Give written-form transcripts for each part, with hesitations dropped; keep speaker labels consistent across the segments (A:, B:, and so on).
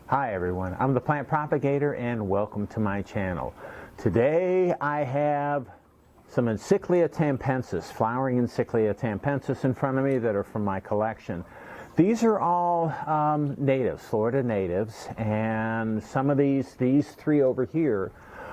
A: Hi everyone, I'm the plant propagator and welcome to my channel. Today I have some Encyclia tampensis, flowering Encyclia tampensis in front of me that are from my collection. These are all natives, Florida natives, and some of these three over here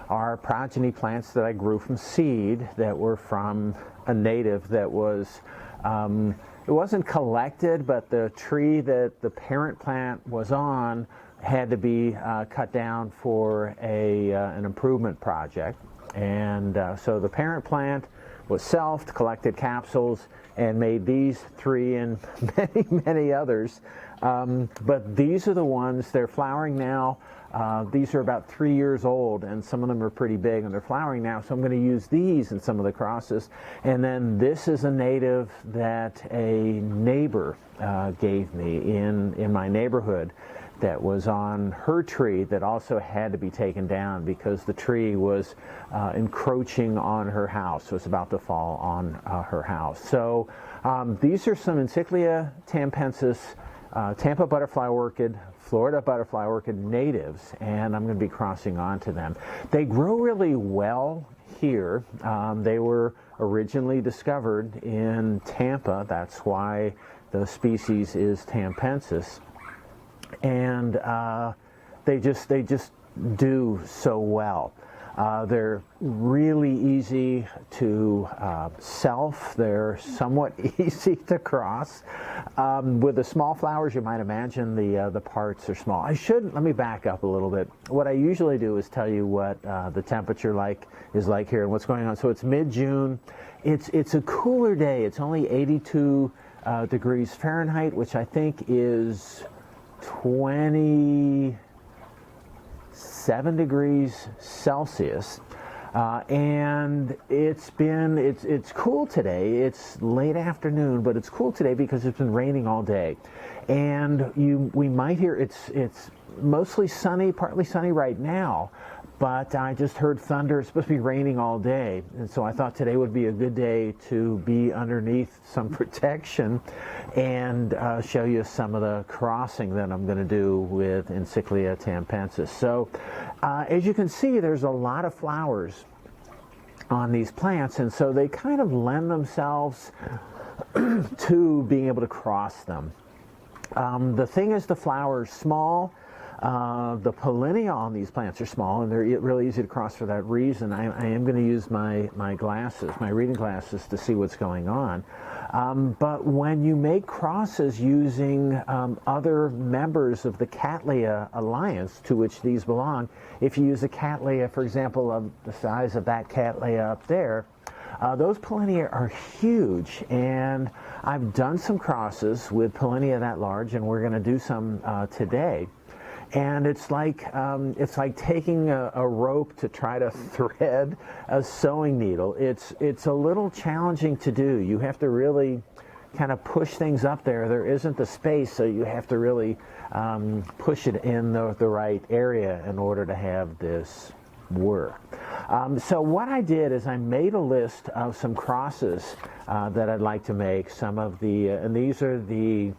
A: are progeny plants that I grew from seed that were from a native that was it wasn't collected, but the tree that the parent plant was on had to be cut down for an improvement project. And so the parent plant was selfed, collected capsules, and made these three and many others. But these are the ones, they're flowering now. These are about 3 years old, and some of them are pretty big, and they're flowering now, so I'm going to use these in some of the crosses. And then this is a native that a neighbor gave me in my neighborhood that was on her tree that also had to be taken down because the tree was encroaching on her house. It was about to fall on her house. So these are some Encyclia tampensis, Tampa Butterfly Orchid, Florida Butterfly Orchid natives, and I'm going to be crossing onto them. They grow really well here. They were originally discovered in Tampa. That's why the species is tampensis. And they just do so well. They're really easy to self. They're somewhat easy to cross. With the small flowers, you might imagine the parts are small. Let me back up a little bit. What I usually do is tell you what the temperature is like here and what's going on. So it's mid-June. It's a cooler day. It's only 82 degrees Fahrenheit, which I think is 27 degrees Celsius, and it's cool today. It's late afternoon, but it's cool today because it's been raining all day, and we might hear it's mostly sunny, partly sunny right now. But I just heard thunder. It's supposed to be raining all day, and so I thought today would be a good day to be underneath some protection and show you some of the crossing that I'm going to do with Encyclia tampensis. So as you can see, there's a lot of flowers on these plants, and so they kind of lend themselves to being able to cross them. The thing is, the flower is small. The pollinia on these plants are small, and they're really easy to cross for that reason. I am going to use my glasses, my reading glasses, to see what's going on. But when you make crosses using other members of the Cattleya alliance, to which these belong, if you use a Cattleya, for example, of the size of that Cattleya up there, those pollinia are huge, and I've done some crosses with pollinia that large, and we're going to do some today. And it's like taking a rope to try to thread a sewing needle. It's a little challenging to do. You have to really kind of push things up there. There isn't the space, so you have to really push it in the right area in order to have this work. So what I did is I made a list of some crosses that I'd like to make. Some of the, and these are the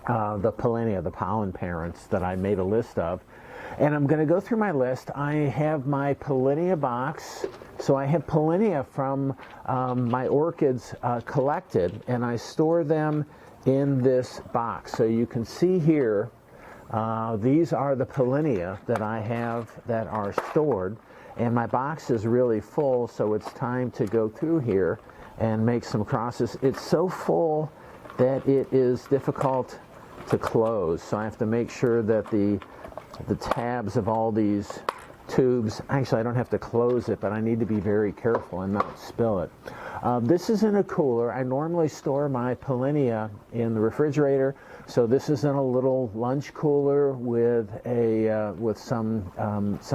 A: pollinia, the pollen parents that I made a list of. And I'm going to go through my list. I have my pollinia box. So I have pollinia from my orchids collected, and I store them in this box. So you can see here, these are the pollinia that I have that are stored. And my box is really full, so it's time to go through here and make some crosses. It's so full that it is difficult to close, so I have to make sure that the tabs of all these tubes, actually I don't have to close it, but I need to be very careful and not spill it. This is in a cooler. I normally store my pollinia in the refrigerator, so this is in a little lunch cooler with some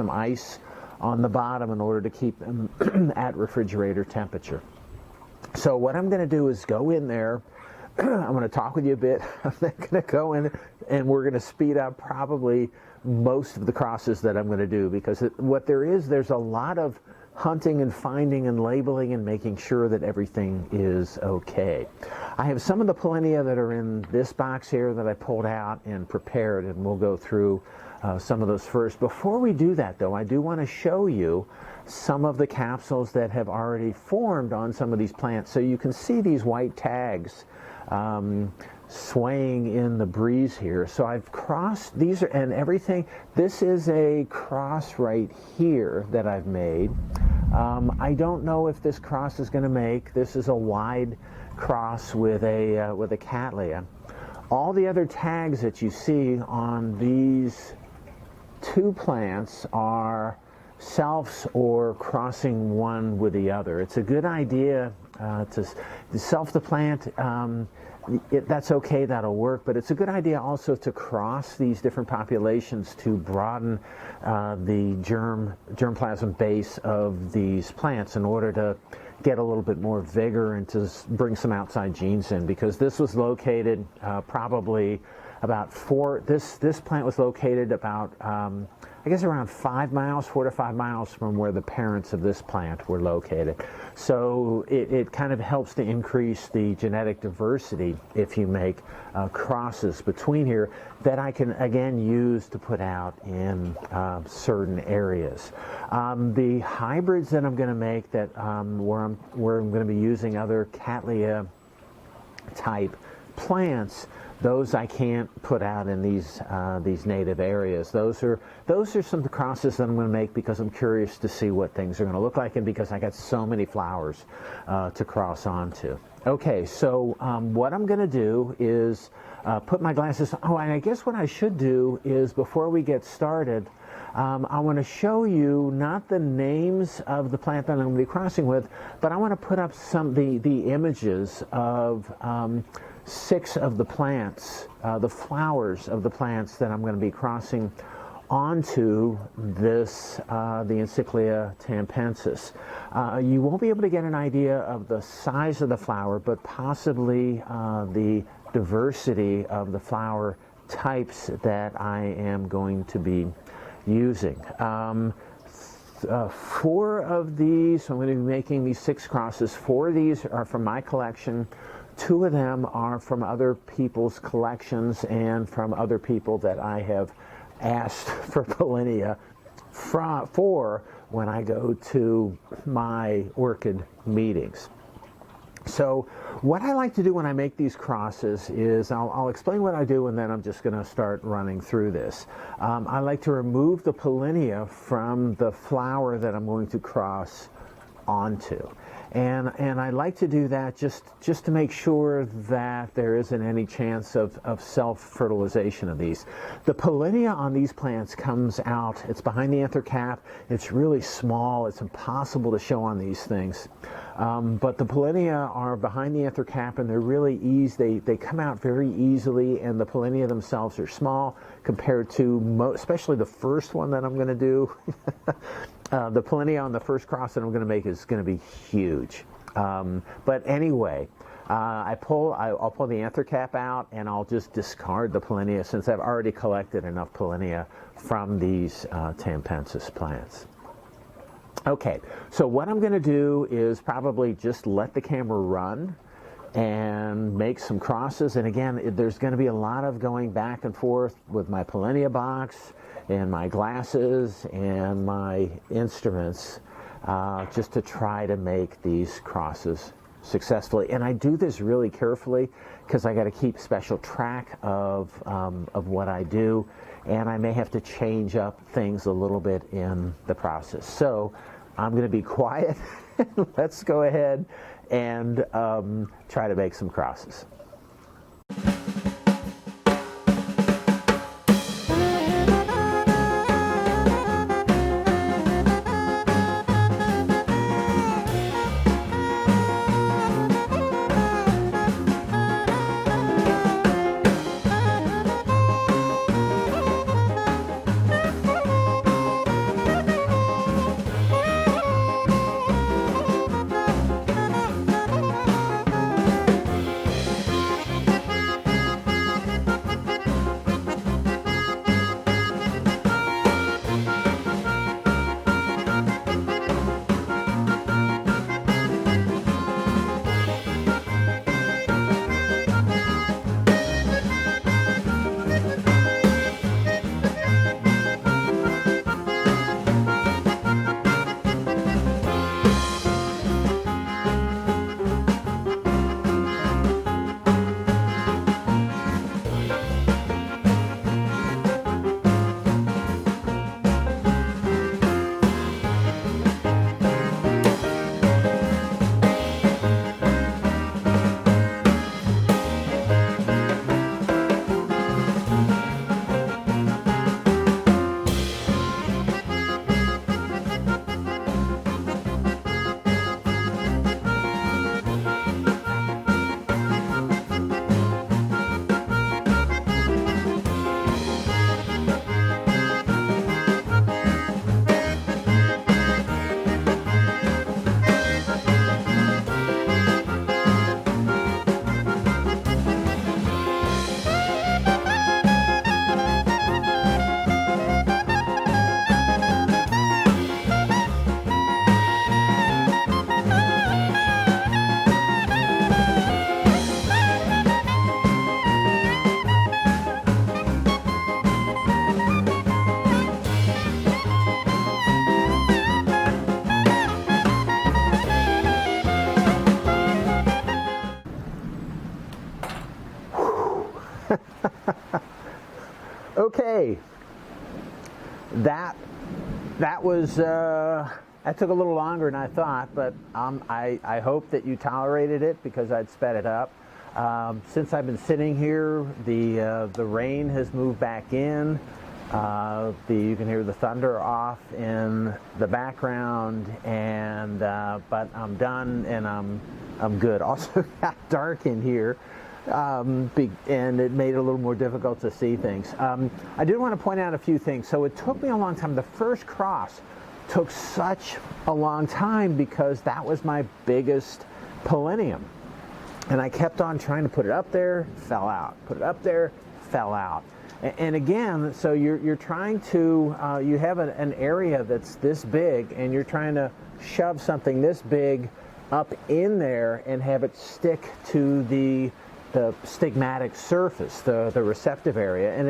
A: ice on the bottom in order to keep them at refrigerator temperature. So what I'm going to do is go in there. I'm going to talk with you a bit. I'm then going to go in and we're going to speed up probably most of the crosses that I'm going to do, because there's a lot of hunting and finding and labeling and making sure that everything is okay. I have some of the Pollinia that are in this box here that I pulled out and prepared, and we'll go through some of those first. Before we do that, though, I do want to show you some of the capsules that have already formed on some of these plants. So you can see these white tags swaying in the breeze here. So I've crossed these and everything. This is a cross right here that I've made. I don't know if this cross is going to make. This is a wide cross with a Cattleya. All the other tags that you see on these two plants are selfs or crossing one with the other. It's a good idea to self the plant. That's okay, that'll work, but it's a good idea also to cross these different populations to broaden the germplasm base of these plants in order to get a little bit more vigor and to bring some outside genes in, because this was located probably about this plant was located about I guess around 4 to 5 miles from where the parents of this plant were located. So it kind of helps to increase the genetic diversity if you make crosses between here that I can again use to put out in certain areas. The hybrids that I'm going to make that where I'm going to be using other Cattleya type plants, those I can't put out in these native areas. Those are some crosses that I'm going to make because I'm curious to see what things are going to look like, and because I got so many flowers to cross onto. Okay, so what I'm going to do is put my glasses. Oh, and I guess what I should do is before we get started, I want to show you not the names of the plant that I'm going to be crossing with, but I want to put up the images of 6 of the plants, the flowers of the plants that I'm going to be crossing onto this, the Encyclia tampensis. You won't be able to get an idea of the size of the flower, but possibly the diversity of the flower types that I am going to be using. 4 of these, so I'm going to be making these 6 crosses. 4 of these are from my collection. 2 of them are from other people's collections and from other people that I have asked for Pollinia for when I go to my orchid meetings. So what I like to do when I make these crosses is I'll explain what I do, and then I'm just going to start running through this. I like to remove the Pollinia from the flower that I'm going to cross onto. And I like to do that just to make sure that there isn't any chance of self-fertilization of these. The Pollinia on these plants comes out, it's behind the anther cap, it's really small, it's impossible to show on these things. But the Pollinia are behind the anther cap, and they're really easy. They come out very easily, and the Pollinia themselves are small compared to especially the first one that I'm going to do. The Pollinia on the first cross that I'm going to make is going to be huge. But anyway, I'll pull the anther cap out, and I'll just discard the Pollinia since I've already collected enough Pollinia from these tampensis plants. Okay, so what I'm going to do is probably just let the camera run and make some crosses. And again, there's going to be a lot of going back and forth with my Pollinia box and my glasses and my instruments just to try to make these crosses successfully. And I do this really carefully because I got to keep special track of what I do, and I may have to change up things a little bit in the process. So I'm going to be quiet. Let's go ahead and try to make some crosses. Okay, that was that took a little longer than I thought, but I hope that you tolerated it because I'd sped it up. Since I've been sitting here, the rain has moved back in. You can hear the thunder off in the background, and but I'm done and I'm good. Also got dark in here, and it made it a little more difficult to see things. I did want to point out a few things. So it took me a long time. The first cross took such a long time because that was my biggest Polinium. And I kept on trying to put it up there, fell out. Put it up there, fell out. And again, so you're trying to, you have an area that's this big, and you're trying to shove something this big up in there and have it stick to the stigmatic surface, the receptive area, and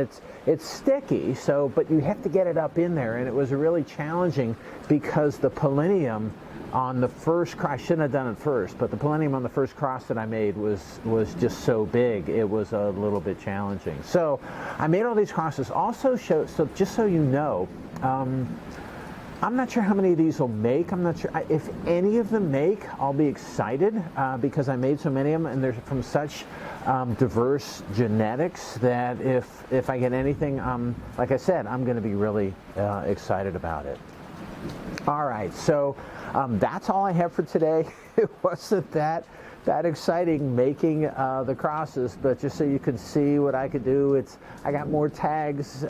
A: it's sticky. So, but you have to get it up in there, and it was really challenging because the Polinium on the first cross, I shouldn't have done it first, but the Polinium on the first cross that I made was just so big, it was a little bit challenging. So I made all these crosses. Also, so just so you know, I'm not sure how many of these will make. I'm not sure. If any of them make, I'll be excited because I made so many of them, and they're from such diverse genetics that if I get anything, like I said, I'm going to be really excited about it. All right, so that's all I have for today. It wasn't that exciting making the crosses, but just so you can see what I could do, I got more tags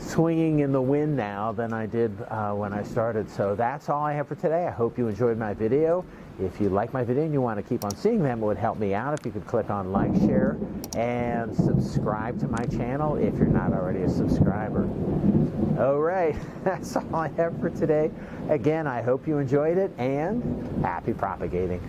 A: swinging in the wind now than I did when I started. So that's all I have for today. I hope you enjoyed my video. If you like my video and you want to keep on seeing them, it would help me out if you could click on like, share, and subscribe to my channel if you're not already a subscriber. All right, that's all I have for today. Again, I hope you enjoyed it, and happy propagating.